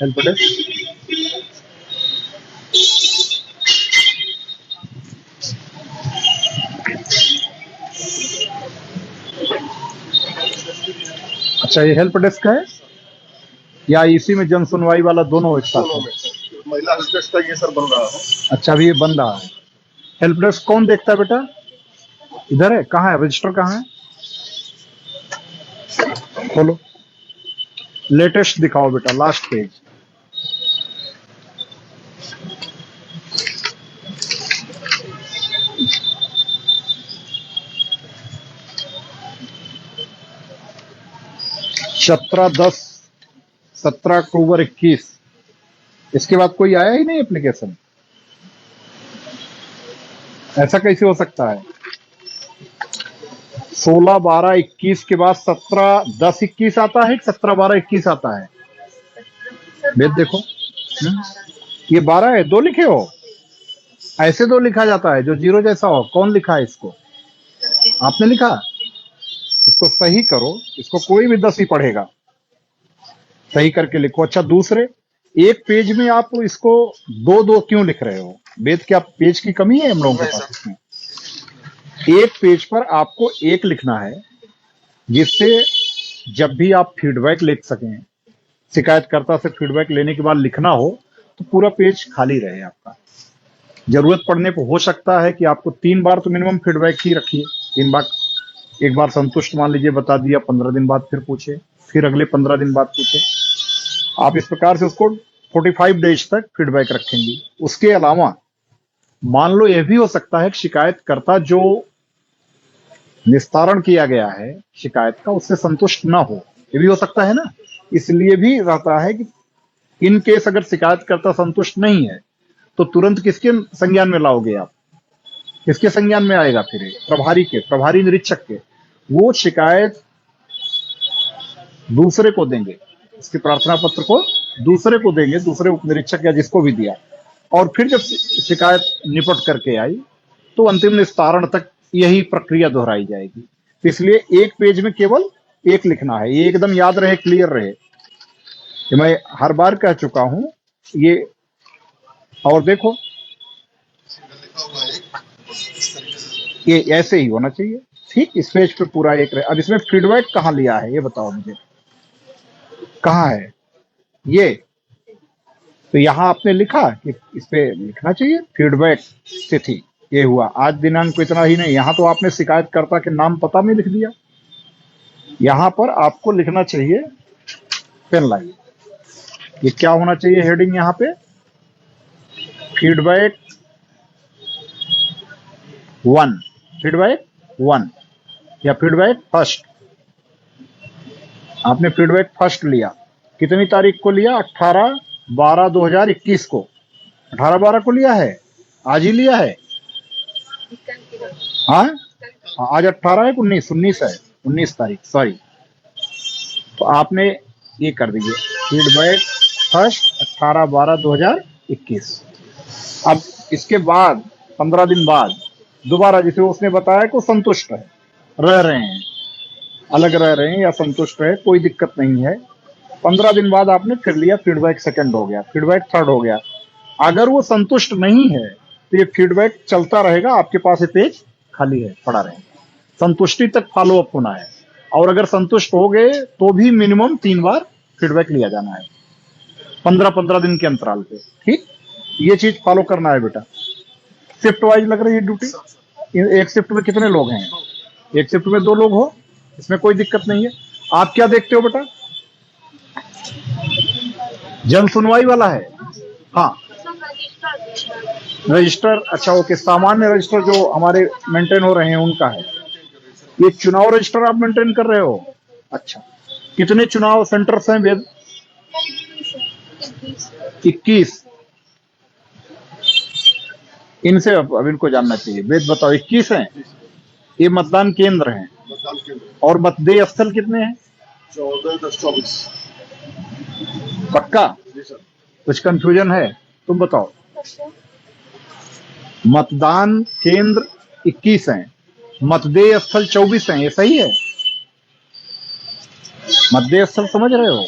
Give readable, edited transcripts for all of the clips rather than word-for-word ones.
Help desk. अच्छा, ये help desk है या इसी में जन सुनवाई वाला दोनों एक साथ है? महिला हेल्प डेस्क का ये सर बन रहा है। अच्छा, अभी ये बन रहा है। हेल्प डेस्क कौन देखता है बेटा? इधर है, कहाँ है रजिस्टर, कहाँ है? खोलो, लेटेस्ट दिखाओ बेटा, लास्ट पेज। सत्रह 17 अक्टूबर 21। इसके बाद कोई आया ही नहीं एप्लीकेशन। ऐसा कैसे हो सकता है? 16/12/21 के बाद 17/10/21 आता है, 17/12/21 आता है। वेद देखो। ये 12 है, 2 लिखे हो। ऐसे 2 लिखा जाता है जो जीरो जैसा हो। कौन लिखा है इसको? आपने लिखा। इसको सही करो, इसको कोई भी 10 ही पढ़ेगा। सही करके लिखो। अच्छा, दूसरे, एक पेज में आप इसको 2-2 क्यों लिख रहे हो? वेद, क्या पेज की कमी है हम लोगों के पास? इसमें एक पेज पर आपको एक लिखना है, जिससे जब भी आप फीडबैक लिख सकें, शिकायतकर्ता से फीडबैक लेने के बाद लिखना हो तो पूरा पेज खाली रहे आपका। जरूरत पड़ने पर हो सकता है कि आपको 3 बार तो मिनिमम फीडबैक ही रखिए। 3 बार, एक बार संतुष्ट मान लीजिए बता दिया, 15 दिन बाद फिर पूछे, फिर अगले 15 दिन बाद पूछे। आप इस प्रकार से उसको 45 डेज तक फीडबैक रखेंगे। उसके अलावा मान लो यह भी हो सकता है कि शिकायतकर्ता जो निस्तारण किया गया है शिकायत का, उससे संतुष्ट ना हो। ये भी हो सकता है ना। इसलिए भी रहता है कि इन केस अगर शिकायतकर्ता संतुष्ट नहीं है तो तुरंत किसके संज्ञान में लाओगे आप? किसके संज्ञान में आएगा? फिर प्रभारी के, प्रभारी निरीक्षक के। वो शिकायत दूसरे को देंगे, इसके प्रार्थना पत्र को दूसरे को देंगे, दूसरे उप निरीक्षक या जिसको भी दिया। और फिर जब शिकायत निपट करके आई तो अंतिम निस्तारण तक यही प्रक्रिया दोहराई जाएगी। इसलिए एक पेज में केवल एक लिखना है। ये एकदम याद रहे, क्लियर रहे। ये मैं हर बार कह चुका हूं ये। और देखो, ये ऐसे ही होना चाहिए। ठीक, इस पेज पे पूरा एक रहे। अब इसमें फीडबैक कहाँ लिया है ये बताओ मुझे, कहाँ है ये? तो यहां आपने लिखा कि इस पे लिखना चाहिए फीडबैक तिथि, ये हुआ आज दिनांक को। इतना ही नहीं, यहां तो आपने शिकायतकर्ता के नाम पता में लिख दिया। यहां पर आपको लिखना चाहिए, पेन लाइए, ये क्या होना चाहिए हेडिंग यहां पे? फीडबैक 1, फीडबैक 1 या फीडबैक फर्स्ट। आपने फीडबैक फर्स्ट लिया, कितनी तारीख को लिया? 18/12/2021 को। 18/12 को लिया है, आज ही लिया है। हाँ, आज 18 है, 19 है, 19 तारीख, सॉरी। तो आपने ये कर दीजिए, फीडबैक फर्स्ट 18/12/2021। अब इसके बाद 15 दिन बाद दोबारा, जिसे उसने बताया कि वो संतुष्ट है, रह रहे हैं, अलग रह रहे हैं या संतुष्ट है, कोई दिक्कत नहीं है। 15 दिन बाद आपने फिर लिया, फीडबैक सेकंड हो गया, फीडबैक थर्ड हो गया। अगर वो संतुष्ट नहीं है तो ये फीडबैक चलता रहेगा, आपके पास ये पेज खाली है, पड़ा रहेगा। संतुष्टि तक फॉलो अप होना है। और अगर संतुष्ट हो गए तो भी मिनिमम 3 बार फीडबैक लिया जाना है, 15-15 दिन के अंतराल पे। ठीक, ये चीज फॉलो करना है बेटा। शिफ्ट वाइज लग रही है ड्यूटी। एक शिफ्ट में कितने लोग हैं? एक शिफ्ट में 2 लोग हो, इसमें कोई दिक्कत नहीं है। आप क्या देखते हो बेटा? जन सुनवाई वाला है। हाँ, रजिस्टर। अच्छा, ओके, सामान्य रजिस्टर जो हमारे मेंटेन हो रहे हैं उनका है। ये चुनाव रजिस्टर आप मेंटेन कर रहे हो? अच्छा, कितने चुनाव सेंटर्स हैं वेद? 21। इनसे अब इनको जानना चाहिए। वेद बताओ, 21 हैं? ये मतदान केंद्र हैं। और मतदेय स्थल कितने हैं? 14-24। पक्का? कुछ कंफ्यूजन है? तुम बताओ। मतदान केंद्र 21 हैं, मतदेय स्थल 24 हैं, ये सही है? मतदेय स्थल समझ रहे हो?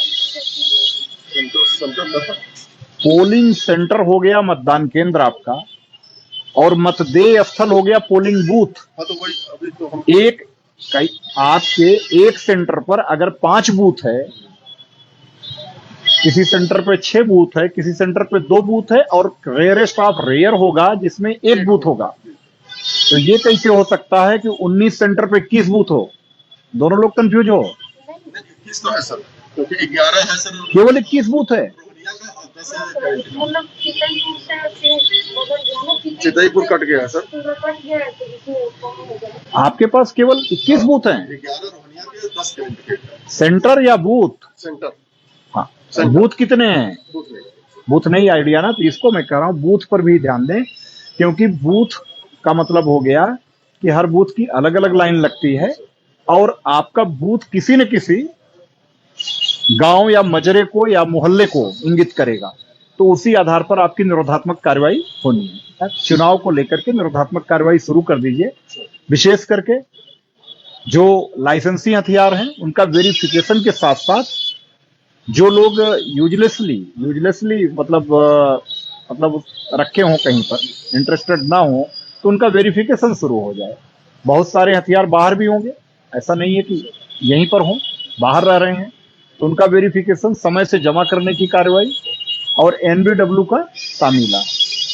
सेंटर था। पोलिंग सेंटर हो गया मतदान केंद्र आपका, और मतदेय स्थल हो गया पोलिंग बूथ। हाँ तो वही अभी तो हम एक कई आपके एक सेंटर पर अगर 5 बूथ है, किसी सेंटर पे 6 बूथ है, किसी सेंटर पे 2 बूथ है, और रेयरेस्ट ऑफ रेयर होगा जिसमें 1 बूथ होगा। तो ये कैसे हो सकता है कि 19 सेंटर पे 21 बूथ हो? दोनों लोग कंफ्यूज हो। 21 तो है सर, क्योंकि 11 है सर केवल 21 बूथ है। रोहनिया का और 10 है चितईपुर कट गया है सर। आपके पास केवल 21 बूथ हैं, 11 रोहनिया के, 10 कैंडिडेट सेंटर या बूथ? सेंटर। हाँ, सेंटर। बूथ कितने हैं? बूथ में बूथ नहीं आइडिया ना, तो इसको मैं कह रहा हूं बूथ पर भी ध्यान दें, क्योंकि बूथ का मतलब हो गया कि हर बूथ की अलग अलग लाइन लगती है, और आपका बूथ किसी न किसी गांव या मजरे को या मोहल्ले को इंगित करेगा, तो उसी आधार पर आपकी निरोधात्मक कार्रवाई होनी है। चुनाव को लेकर के निरोधात्मक कार्रवाई शुरू कर दीजिए। विशेष करके जो लाइसेंसी हथियार हैं उनका वेरिफिकेशन के साथ साथ जो लोग यूजलेसली मतलब रखे हों कहीं पर, इंटरेस्टेड ना हो, तो उनका वेरिफिकेशन शुरू हो जाए। बहुत सारे हथियार बाहर भी होंगे, ऐसा नहीं है कि यहीं पर हों, बाहर रह रहे हैं, तो उनका वेरिफिकेशन, समय से जमा करने की कार्रवाई, और एनबीडब्ल्यू का तामीला।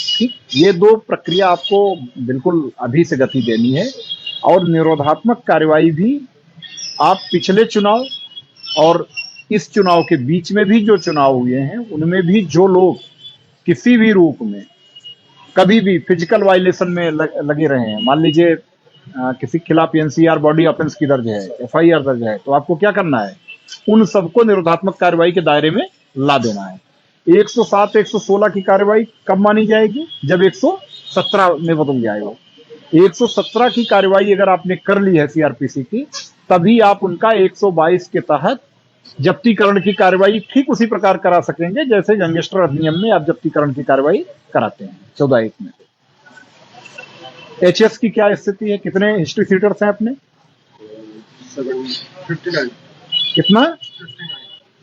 ठीक, ये 2 प्रक्रिया आपको बिल्कुल अभी से गति देनी है। और निरोधात्मक कार्रवाई भी आप पिछले चुनाव और इस चुनाव के बीच में भी जो चुनाव हुए हैं उनमें भी जो लोग किसी भी रूप में कभी भी फिजिकल वायलेशन में लगे रहे हैं, मान लीजिए किसी के खिलाफ एनसीआर बॉडी ऑफेंस की दर्ज है, एफआईआर दर्ज है, तो आपको क्या करना है? उन सबको निरोधात्मक कार्रवाई के दायरे में ला देना है। 107 116 की कार्रवाई कब मानी जाएगी? जब 117 में बदल जाएगा। 117 की कार्रवाई अगर आपने कर ली है सीआरपीसी की, तभी आप उनका 122 के तहत जब्तीकरण की कार्रवाई ठीक उसी प्रकार करा सकेंगे जैसे गैंगस्टर अधिनियम में आप जब्तीकरण की कार्रवाई कराते हैं 14(1) में। एचएस की क्या स्थिति है? कितने हिस्ट्री सीटर्स हैं अपने? 59। कितना?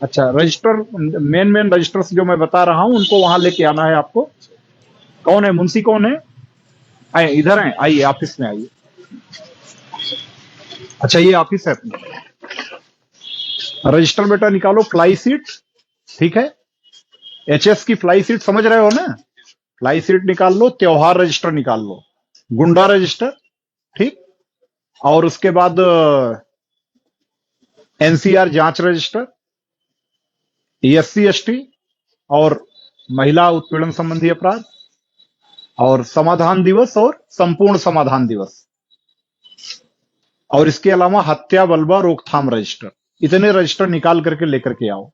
अच्छा, रजिस्टर, मेन रजिस्टर्स जो मैं बता रहा हूं उनको वहां लेके आना है आपको। कौन है मुंशी? कौन है? आइए, इधर हैं, आइए ऑफिस में आइए। अच्छा, ये ऑफिस है अपनी। रजिस्टर बेटा निकालो, फ्लाई सीट, ठीक है? एचएस की फ्लाई सीट समझ रहे हो ना? फ्लाई सीट निकाल लो, त्योहार रजिस्टर निकाल लो, गुंडा रजिस्टर, ठीक, और उसके बाद एनसीआर जांच रजिस्टर, एससी एसटी और महिला उत्पीड़न संबंधी अपराध, और समाधान दिवस और संपूर्ण समाधान दिवस, और इसके अलावा हत्या बलवा रोकथाम रजिस्टर। इतने रजिस्टर निकाल करके लेकर के आओ,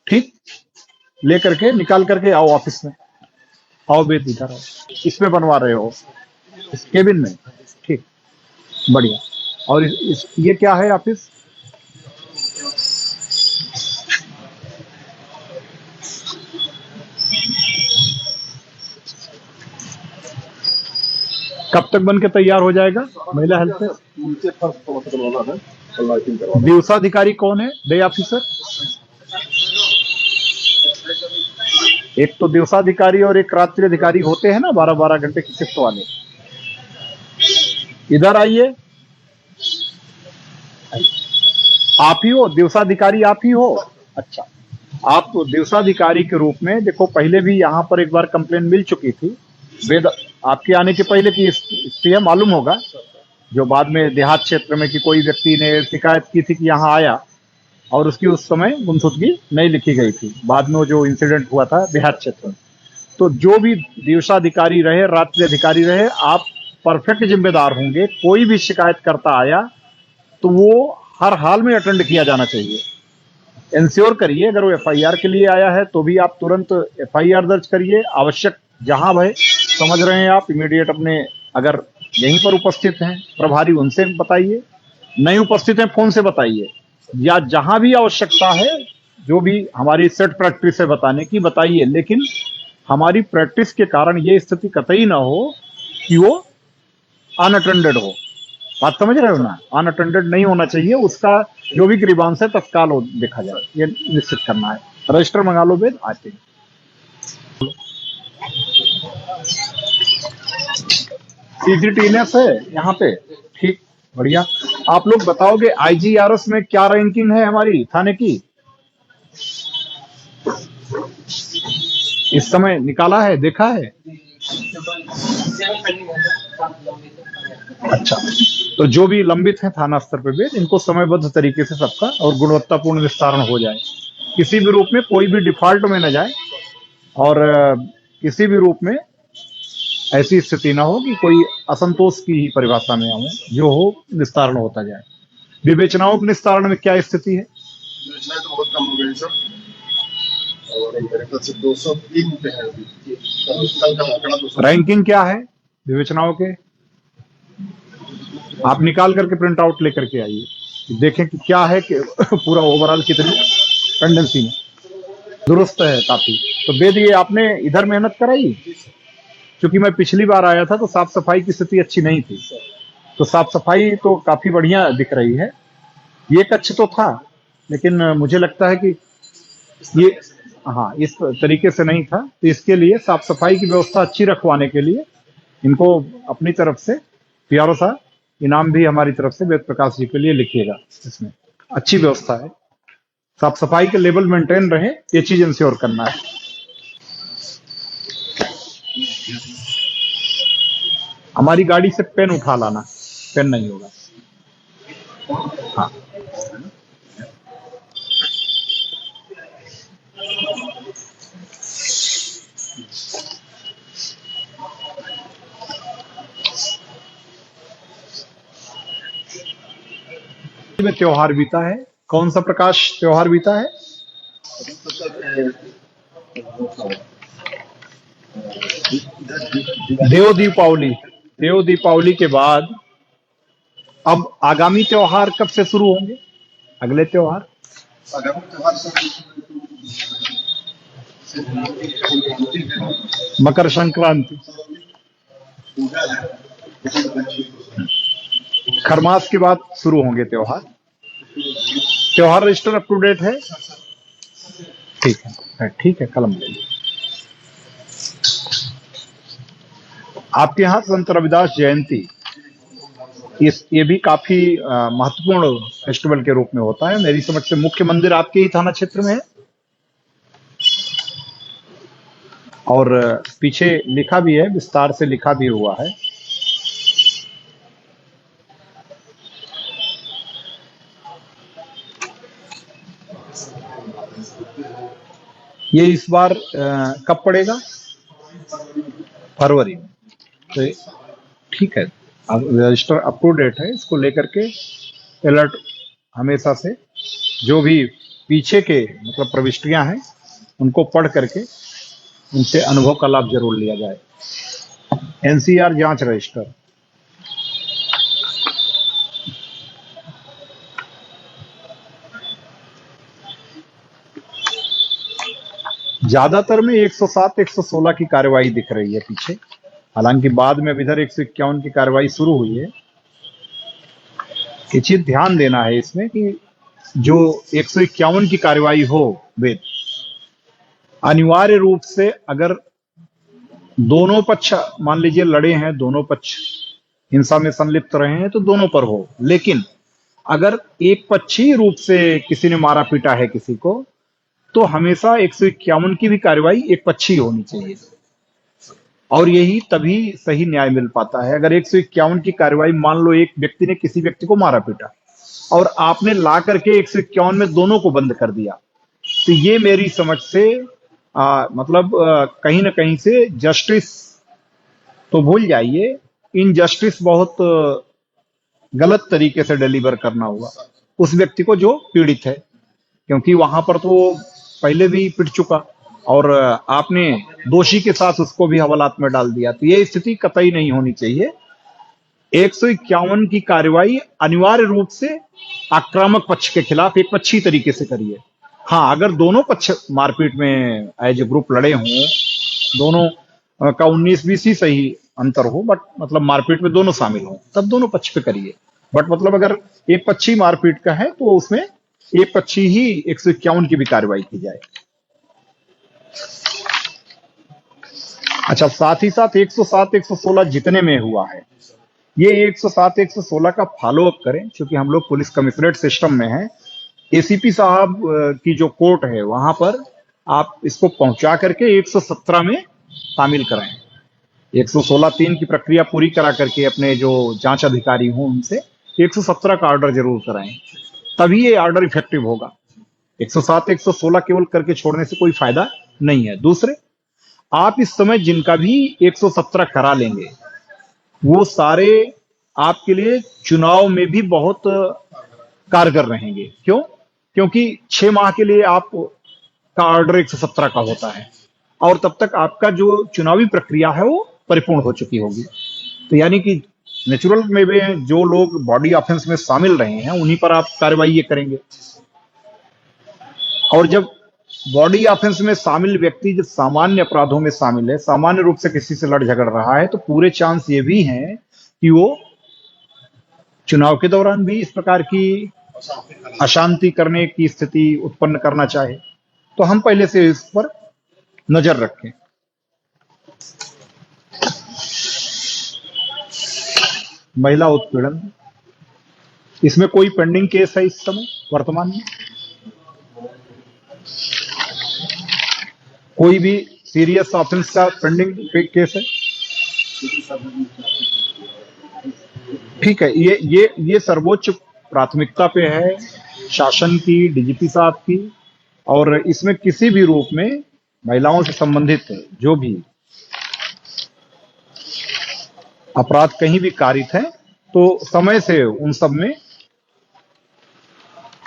ठीक? लेकर के निकाल करके आओ ऑफिस में। आओ बेट, इधर आओ। इसमें बनवा रहे हो? इस केबिन में? ठीक, बढ़िया। और ये क्या है ऑफिस? कब तक बन के तैयार हो जाएगा महिला हेल्थ से? उनके फर्स्ट फॉलो करवाना है और लाइटिंग करवाना दिवसाधिकारी कौन है? Day officer? एक तो दिवसाधिकारी और एक रात्रि अधिकारी होते हैं ना, 12-12 घंटे की शिफ्ट वाले। इधर आइए। आप ही हो दिवसाधिकारी? आप ही हो? अच्छा, आप दिवसाधिकारी के रूप में देखो, पहले भी यहाँ पर एक बार कंप्लेन मिल चुकी थी, वेद आपके आने के पहले की स्थिति है, मालूम होगा, जो बाद में देहात क्षेत्र में कि कोई व्यक्ति ने शिकायत की थी कि यहाँ आया और उसकी उस समय गुमशुदगी नहीं लिखी गई थी, बाद में जो इंसिडेंट हुआ था देहात क्षेत्र में। तो जो भी दिवसाधिकारी रहे, रात्रि अधिकारी रहे, आप परफेक्ट जिम्मेदार होंगे। कोई भी शिकायत करता आया तो वो हर हाल में अटेंड किया जाना चाहिए। इंश्योर करिए, अगर वो एफआईआर के लिए आया है तो भी आप तुरंत एफआईआर दर्ज करिए। आवश्यक जहां भय समझ रहे हैं आप, इमीडिएट अपने, अगर यहीं पर उपस्थित हैं प्रभारी, उनसे बताइए, नहीं उपस्थित हैं फोन से बताइए, या जहां भी आवश्यकता है, जो भी हमारी सेट प्रैक्टिस है बताने की, बताइए। लेकिन हमारी प्रैक्टिस के कारण ये स्थिति कतई ना हो कि वो अनअटेंडेड हो। बात समझ रहे हो ना? अनअटेंडेड नहीं होना चाहिए। उसका जो भी ग्रीवांस है तत्काल देखा जाए, ये निश्चित करना है। रजिस्टर मंगा लो वेद, आते हैं। सीसीटीवीएस है यहाँ पे, ठीक, बढ़िया। आप लोग बताओगे आईजीआरएस में क्या रैंकिंग है हमारी थाने की इस समय? निकाला है, देखा है? अच्छा, तो जो भी लंबित है थाना स्तर पे वेद, इनको समयबद्ध तरीके से सबका और गुणवत्तापूर्ण निस्तारण हो जाए, किसी भी रूप में कोई भी डिफॉल्ट में न जाए, और किसी भी रूप में ऐसी स्थिति ना हो कि कोई असंतोष की ही परिभाषा में आए, जो हो निस्तारण होता जाए। विवेचनाओं के निस्तारण में क्या स्थिति है? योजनाएं तो बहुत कम हो गई सर, और मेरे ख्याल से 203 पे है अभी। कल का आंकड़ा 200। रैंकिंग क्या है विवेचनाओं के? आप निकाल करके प्रिंट आउट लेकर के आइए, देखें कि क्या है कि पूरा ओवरऑल कितनी टेंडेंसी में दुरुस्त है काफी। तो वेद ये आपने इधर मेहनत कराई, क्योंकि मैं पिछली बार आया था तो साफ सफाई की स्थिति अच्छी नहीं थी, तो साफ सफाई तो काफी बढ़िया दिख रही है। ये कच्छ तो था, लेकिन मुझे लगता है कि ये, हाँ, इस तरीके से नहीं था, तो इसके लिए साफ सफाई की व्यवस्था अच्छी रखवाने के लिए इनको अपनी तरफ से प्यारो सा इनाम भी हमारी तरफ से वेद प्रकाश जी के लिए लिखिएगा। इसमें अच्छी व्यवस्था है, साफ सफाई के लेवल मेंटेन रहे, ये चीज इंश्योर करना है। हमारी गाड़ी से पेन उठा लाना, पेन नहीं होगा। हाँ, में त्योहार बीता है, कौन सा प्रकाश त्योहार बीता है? देव दीपावली। देव दीपावली के बाद अब आगामी त्योहार कब से शुरू होंगे? अगले त्योहार आगामी त्योहार सर मकर संक्रांति, पूजा है, खरमास के बाद शुरू होंगे त्योहार। त्योहार रजिस्टर अप टू डेट है? ठीक है, ठीक है, कलम ले लीजिए। आपके यहाँ संत रविदास जयंती, ये भी काफी महत्वपूर्ण फेस्टिवल के रूप में होता है। मेरी समझ से मुख्य मंदिर आपके ही थाना क्षेत्र में है, और पीछे लिखा भी है, विस्तार से लिखा भी हुआ है। ये इस बार कब पड़ेगा? फरवरी में। तो ठीक है, रजिस्टर अप टू डेट है, इसको लेकर के अलर्ट हमेशा से, जो भी पीछे के मतलब प्रविष्टियां हैं उनको पढ़ करके उनसे अनुभव का लाभ जरूर लिया जाए। एनसीआर जांच रजिस्टर, ज्यादातर में 107, 116 की कार्रवाई दिख रही है पीछे, हालांकि बाद में अब इधर 151 की कार्रवाई शुरू हुई है। ये चीज ध्यान देना है इसमें कि जो 151 की कार्रवाई हो वेद, अनिवार्य रूप से अगर दोनों पक्ष मान लीजिए लड़े हैं, दोनों पक्ष हिंसा में संलिप्त रहे हैं, तो दोनों पर हो। लेकिन अगर एक पक्षीय रूप से किसी ने मारा पीटा है किसी को, तो हमेशा 151 की भी कार्रवाई एक पक्षीय होनी चाहिए, और यही तभी सही न्याय मिल पाता है। अगर 151 की कार्रवाई, मान लो एक व्यक्ति ने किसी व्यक्ति को मारा पीटा और आपने ला करके 151 में दोनों को बंद कर दिया, तो ये मेरी समझ से मतलब कहीं ना कहीं से जस्टिस तो भूल जाइए, इनजस्टिस बहुत गलत तरीके से डिलीवर करना हुआ उस व्यक्ति को जो पीड़ित है, क्योंकि वहां पर तो पहले भी पिट चुका और आपने दोषी के साथ उसको भी हवालात में डाल दिया, तो ये स्थिति कतई नहीं होनी चाहिए। 151 की कार्रवाई अनिवार्य रूप से आक्रामक पक्ष के खिलाफ एक पक्षी तरीके से करिए। हाँ, अगर दोनों पक्ष मारपीट में एज ए ग्रुप लड़े हों, दोनों का 19-20 ही सही अंतर हो, बट मतलब मारपीट में दोनों शामिल हों, तब दोनों पक्ष पे करिए। बट मतलब अगर एक पक्षी मारपीट का है तो उसमें एक पक्षी ही 151 की भी कार्रवाई की जाए। अच्छा, साथ ही साथ 107 116 जितने में हुआ है, ये 107 116 का फॉलो अप करें, क्योंकि हम लोग पुलिस कमिश्नरेट सिस्टम में हैं। एसीपी साहब की जो कोर्ट है वहां पर आप इसको पहुंचा करके 117 में शामिल कराएं। 116(3) की प्रक्रिया पूरी करा करके अपने जो जांच अधिकारी हों उनसे 117 का ऑर्डर जरूर कराएं, तभी ये ऑर्डर इफेक्टिव होगा। 107 116 केवल करके छोड़ने से कोई फायदा नहीं है। दूसरे, आप इस समय जिनका भी 117 करा लेंगे वो सारे आपके लिए चुनाव में भी बहुत कारगर रहेंगे। क्यों? क्योंकि 6 माह के लिए आप का ऑर्डर 117 का होता है और तब तक आपका जो चुनावी प्रक्रिया है वो परिपूर्ण हो चुकी होगी। तो यानी कि नेचुरल में भी जो लोग बॉडी ऑफेंस में शामिल रहे हैं उन्हीं पर आप कार्रवाई ये करेंगे। और जब बॉडी ऑफेंस में शामिल व्यक्ति जब सामान्य अपराधों में शामिल है, सामान्य रूप से किसी से लड़ झगड़ रहा है, तो पूरे चांस ये भी हैं कि वो चुनाव के दौरान भी इस प्रकार की अशांति करने की स्थिति उत्पन्न करना चाहे। तो हम पहले से इस पर नजर रखें। महिला उत्पीड़न, इसमें कोई पेंडिंग केस है इस समय वर्तमान में? कोई भी सीरियस ऑफेंस का पेंडिंग केस है? ठीक है, ये सर्वोच्च प्राथमिकता पे है शासन की, डीजीपी साहब की। और इसमें किसी भी रूप में महिलाओं से संबंधित जो भी अपराध कहीं भी कारित है तो समय से उन सब में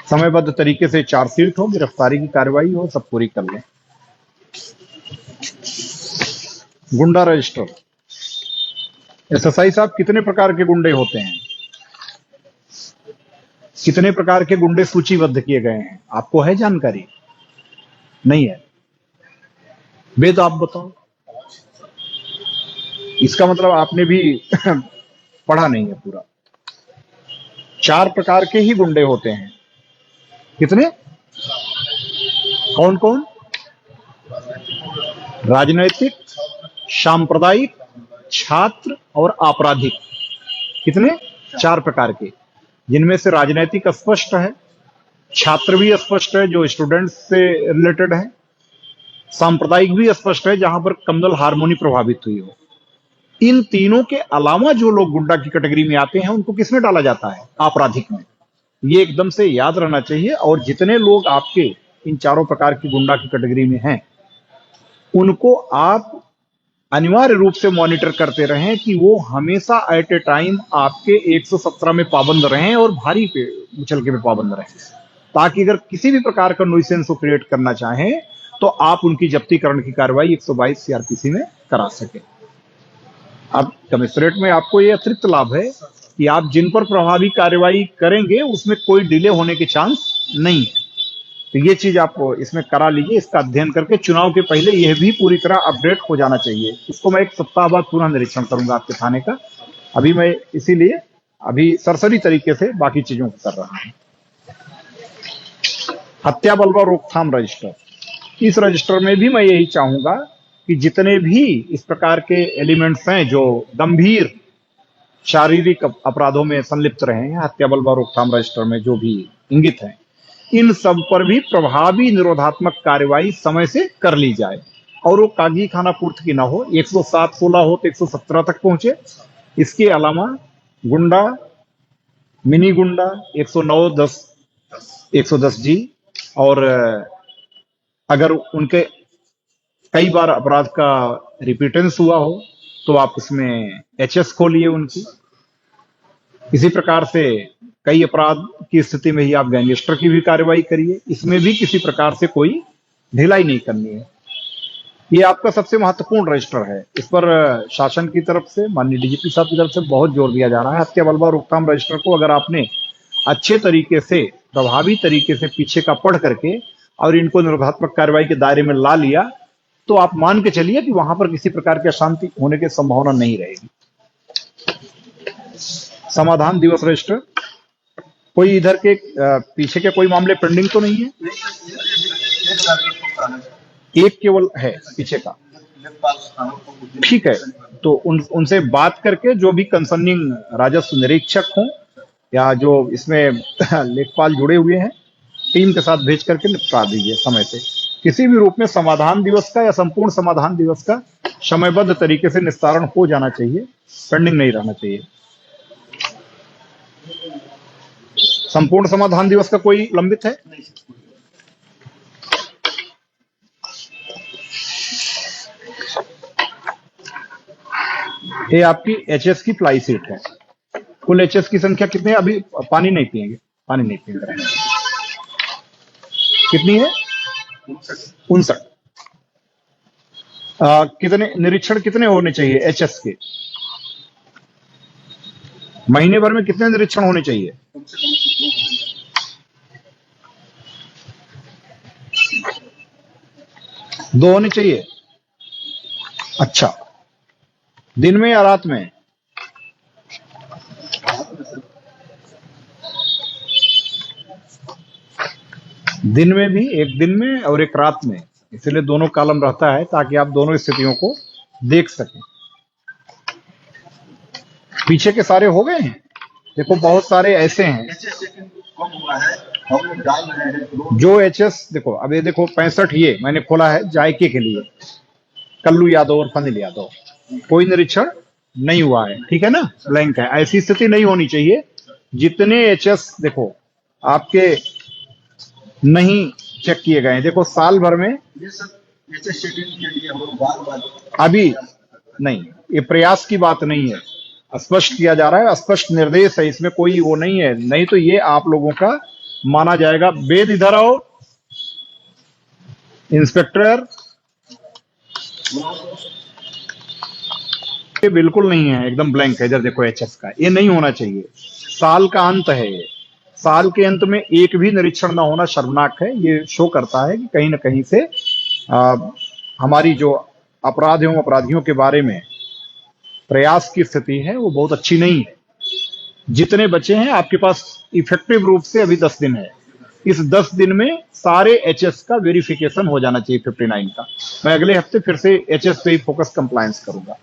समयबद्ध तरीके से चार्जशीट हो, गिरफ्तारी की कार्रवाई हो, सब पूरी कर लें। गुंडा रजिस्टर, एसएसआई साहब, कितने प्रकार के गुंडे होते हैं? कितने प्रकार के गुंडे सूचीबद्ध किए गए हैं? आपको है जानकारी? नहीं है? वेद आप बताओ। इसका मतलब आपने भी पढ़ा नहीं है पूरा। 4 प्रकार के ही गुंडे होते हैं। कितने? कौन कौन? राजनैतिक, सांप्रदायिक, छात्र और आपराधिक। कितने? 4 प्रकार के, जिनमें से राजनैतिक स्पष्ट है, छात्र भी स्पष्ट है जो स्टूडेंट्स से रिलेटेड है, सांप्रदायिक भी स्पष्ट है जहां पर कम्युनल हार्मोनी प्रभावित हुई हो। इन तीनों के अलावा जो लोग गुंडा की कैटेगरी में आते हैं उनको किसमें डाला जाता है? आपराधिक में। ये एकदम से याद रहना चाहिए। और जितने लोग आपके इन चारों प्रकार की गुंडा की कैटेगरी में हैं उनको आप अनिवार्य रूप से मॉनिटर करते रहें कि वो हमेशा एट ए टाइम आपके 117 में पाबंद रहें और भारी पे मुचलके में पाबंद रहें, ताकि अगर किसी भी प्रकार का नुइसेंस को क्रिएट करना चाहें तो आप उनकी जब्तीकरण की कार्रवाई 122 सीआरपीसी में करा सके। अब कमिश्नरेट में आपको ये अतिरिक्त लाभ है कि आप जिन पर प्रभावी कार्रवाई करेंगे उसमें कोई डिले होने के चांस नहीं है। तो ये चीज आप इसमें करा लीजिए, इसका अध्ययन करके चुनाव के पहले यह भी पूरी तरह अपडेट हो जाना चाहिए। इसको मैं 1 सप्ताह बाद पुनः निरीक्षण करूंगा आपके थाने का। अभी मैं इसीलिए अभी सरसरी तरीके से बाकी चीजों को कर रहा हूं। हत्या बलवा रोकथाम रजिस्टर, इस रजिस्टर में भी मैं यही चाहूंगा कि जितने भी इस प्रकार के एलिमेंट्स हैं जो गंभीर शारीरिक अपराधों में संलिप्त रहे हैं, हत्या बलवा रोकथाम रजिस्टर में जो भी इंगित हैं, इन सब पर भी प्रभावी निरोधात्मक कार्रवाई समय से कर ली जाए और वो कागजी खाना पूर्ति की ना हो। 107-16 हो तो 117 तक पहुंचे। इसके अलावा गुंडा, मिनी गुंडा 109-10 110 जी, और अगर उनके कई बार अपराध का रिपीटेंस हुआ हो तो आप उसमें एचएस खोलिए उनकी। इसी प्रकार से कई अपराध की स्थिति में ही आप गैंगस्टर की भी कार्रवाई करिए। इसमें भी किसी प्रकार से कोई ढिलाई नहीं करनी है। ये आपका सबसे महत्वपूर्ण रजिस्टर है। इस पर शासन की तरफ से, माननीय डीजीपी साहब की तरफ से बहुत जोर दिया जा रहा है। हत्या बलवा रोकथाम रजिस्टर को अगर आपने अच्छे तरीके से, प्रभावी तरीके से पीछे का पढ़ करके और इनको निरोधात्मक कार्रवाई के दायरे में ला लिया तो आप मान के चलिए कि वहां पर किसी प्रकार की अशांति होने की संभावना नहीं रहेगी। समाधान दिवस रजिस्टर, कोई इधर के पीछे के कोई मामले पेंडिंग तो नहीं है? एक केवल है पीछे का, ठीक है। तो उनसे बात करके जो भी कंसर्निंग राजस्व निरीक्षक हों या जो इसमें लेखपाल जुड़े हुए हैं, टीम के साथ भेज करके निपटा दीजिए समय से। किसी भी रूप में समाधान दिवस का या संपूर्ण समाधान दिवस का समयबद्ध तरीके से निस्तारण हो जाना चाहिए, पेंडिंग नहीं रहना चाहिए। संपूर्ण समाधान दिवस का कोई लंबित है? ये आपकी एचएस की फ्लाई सीट है। कुल एचएस की संख्या कितनी है? अभी पानी नहीं पिएंगे, पानी नहीं पिएंगे। कितनी है? 59। कितने निरीक्षण कितने होने चाहिए एचएस के? महीने भर में कितने निरीक्षण होने चाहिए? दो होने चाहिए। अच्छा, दिन में या रात में? दिन में भी, एक दिन में और एक रात में, इसलिए दोनों कॉलम रहता है ताकि आप दोनों स्थितियों को देख सकें। पीछे के सारे हो गए हैं? देखो बहुत सारे ऐसे हैं जो एचएस, देखो अब ये देखो 65 ये मैंने खोला है जायके के लिए, कल्लू यादव और फनिल यादव, कोई निरीक्षण नहीं हुआ है, ठीक है ना, ब्लैंक है। ऐसी स्थिति नहीं होनी चाहिए। जितने एचएस देखो आपके नहीं चेक किए गए हैं, देखो साल भर में अभी नहीं, ये प्रयास की बात नहीं है, स्पष्ट किया जा रहा है, स्पष्ट निर्देश है, इसमें कोई वो नहीं है। नहीं तो ये आप लोगों का माना जाएगा। वेद इधर आओ, इंस्पेक्टर, ये बिल्कुल नहीं है, एकदम ब्लैंक है। इधर देखो एचएस का, ये नहीं होना चाहिए। साल का अंत है ये, साल के अंत में एक भी निरीक्षण ना होना शर्मनाक है। ये शो करता है कि कहीं ना कहीं से हमारी जो अपराध एवं अपराधियों के बारे में प्रयास की स्थिति है वो बहुत अच्छी नहीं है। जितने बचे हैं आपके पास इफेक्टिव रूप से अभी 10 दिन है। इस 10 दिन में सारे एचएस का वेरिफिकेशन हो जाना चाहिए 59 का। मैं अगले हफ्ते फिर से एचएस पे ही फोकस कंप्लायंस करूंगा।